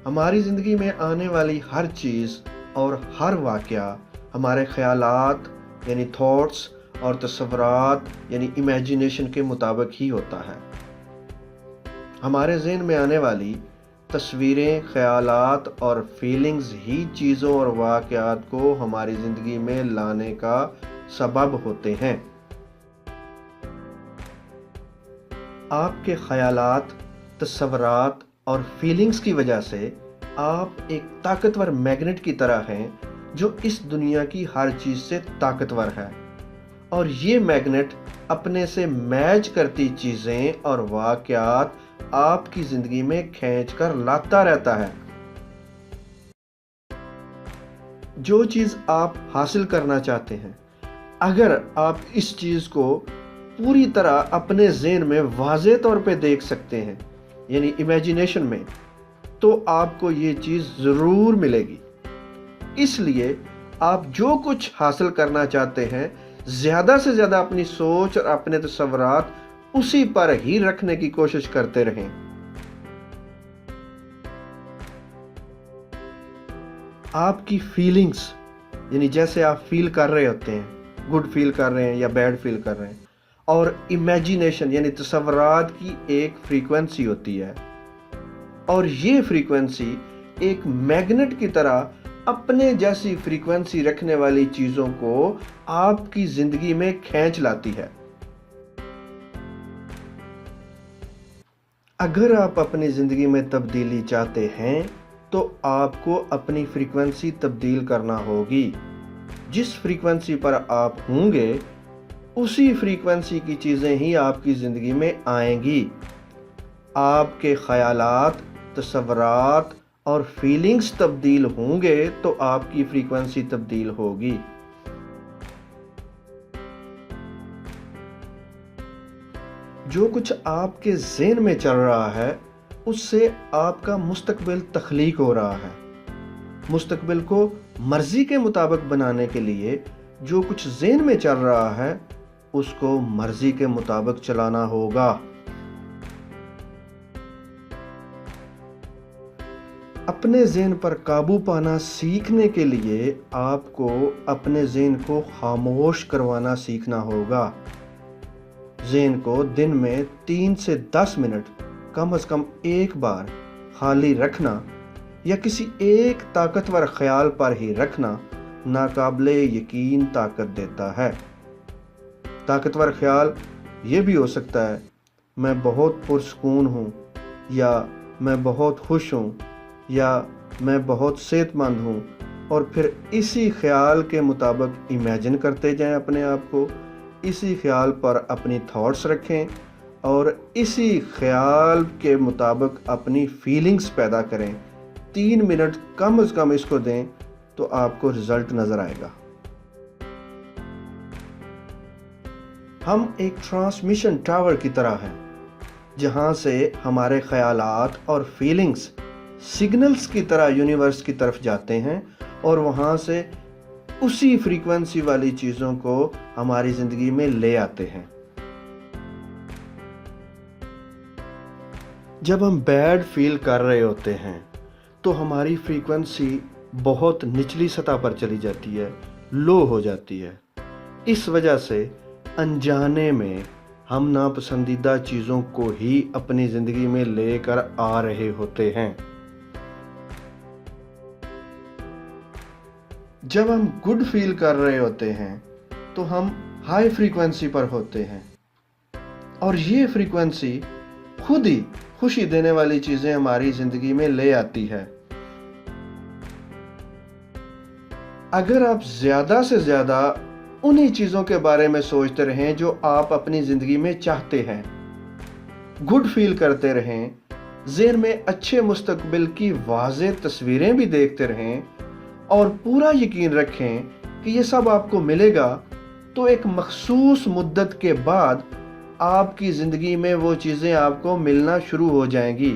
ہماری زندگی میں آنے والی ہر چیز اور ہر واقعہ ہمارے خیالات یعنی تھاٹس اور تصورات یعنی امیجینیشن کے مطابق ہی ہوتا ہے۔ ہمارے ذہن میں آنے والی تصویریں، خیالات اور فیلنگز ہی چیزوں اور واقعات کو ہماری زندگی میں لانے کا سبب ہوتے ہیں۔ آپ کے خیالات، تصورات اور فیلنگز کی وجہ سے آپ ایک طاقتور میگنیٹ کی طرح ہیں جو اس دنیا کی ہر چیز سے طاقتور ہے، اور یہ میگنیٹ اپنے سے میچ کرتی چیزیں اور واقعات آپ کی زندگی میں کھینچ کر لاتا رہتا ہے۔ جو چیز آپ حاصل کرنا چاہتے ہیں، اگر آپ اس چیز کو پوری طرح اپنے ذہن میں واضح طور پہ دیکھ سکتے ہیں یعنی امیجینیشن میں، تو آپ کو یہ چیز ضرور ملے گی۔ اس لیے آپ جو کچھ حاصل کرنا چاہتے ہیں، زیادہ سے زیادہ اپنی سوچ اور اپنے تصورات اسی پر ہی رکھنے کی کوشش کرتے رہیں۔ آپ کی فیلنگز یعنی جیسے آپ فیل کر رہے ہوتے ہیں، گڈ فیل کر رہے ہیں یا بیڈ فیل کر رہے ہیں، اور امیجینیشن یعنی تصورات کی ایک فریکوینسی ہوتی ہے، اور یہ فریکوینسی ایک میگنیٹ کی طرح اپنے جیسی فریکوینسی رکھنے والی چیزوں کو آپ کی زندگی میں کھینچ لاتی ہے۔ اگر آپ اپنی زندگی میں تبدیلی چاہتے ہیں تو آپ کو اپنی فریکوینسی تبدیل کرنا ہوگی۔ جس فریکوینسی پر آپ ہوں گے، اسی فریکوینسی کی چیزیں ہی آپ کی زندگی میں آئیں گی۔ آپ کے خیالات، تصورات اور فیلنگز تبدیل ہوں گے تو آپ کی فریکوینسی تبدیل ہوگی۔ جو کچھ آپ کے ذہن میں چل رہا ہے، اس سے آپ کا مستقبل تخلیق ہو رہا ہے۔ مستقبل کو مرضی کے مطابق بنانے کے لیے جو کچھ ذہن میں چل رہا ہے، اس کو مرضی کے مطابق چلانا ہوگا۔ اپنے ذہن پر قابو پانا سیکھنے کے لیے آپ کو اپنے ذہن کو خاموش کروانا سیکھنا ہوگا۔ ذہن کو دن میں 3 سے 10 منٹ کم از کم ایک بار خالی رکھنا یا کسی ایک طاقتور خیال پر ہی رکھنا ناقابل یقین طاقت دیتا ہے۔ طاقتور خیال یہ بھی ہو سکتا ہے، میں بہت پرسکون ہوں، یا میں بہت خوش ہوں، یا میں بہت صحت مند ہوں، اور پھر اسی خیال کے مطابق امیجن کرتے جائیں اپنے آپ کو، اسی خیال پر اپنی تھاٹس رکھیں اور اسی خیال کے مطابق اپنی فیلنگز پیدا کریں۔ 3 منٹ کم از کم اس کو دیں تو آپ کو رزلٹ نظر آئے گا۔ ہم ایک ٹرانسمیشن ٹاور کی طرح ہیں، جہاں سے ہمارے خیالات اور فیلنگز سگنلز کی طرح یونیورس کی طرف جاتے ہیں اور وہاں سے اسی فریکوینسی والی چیزوں کو ہماری زندگی میں لے آتے ہیں۔ جب ہم بیڈ فیل کر رہے ہوتے ہیں تو ہماری فریکوینسی بہت نچلی سطح پر چلی جاتی ہے، لو ہو جاتی ہے۔ اس وجہ سے انجانے میں ہم ناپسندیدہ چیزوں کو ہی اپنی زندگی میں لے کر آ رہے ہوتے ہیں۔ جب ہم گڈ فیل کر رہے ہوتے ہیں تو ہم ہائی فریکوینسی پر ہوتے ہیں، اور یہ فریکوینسی خود ہی خوشی دینے والی چیزیں ہماری زندگی میں لے آتی ہے۔ اگر آپ زیادہ سے زیادہ انہی چیزوں کے بارے میں سوچتے رہیں جو آپ اپنی زندگی میں چاہتے ہیں، گڈ فیل کرتے رہیں، ذہن میں اچھے مستقبل کی واضح تصویریں بھی دیکھتے رہیں، اور پورا یقین رکھیں کہ یہ سب آپ کو ملے گا، تو ایک مخصوص مدت کے بعد آپ کی زندگی میں وہ چیزیں آپ کو ملنا شروع ہو جائیں گی۔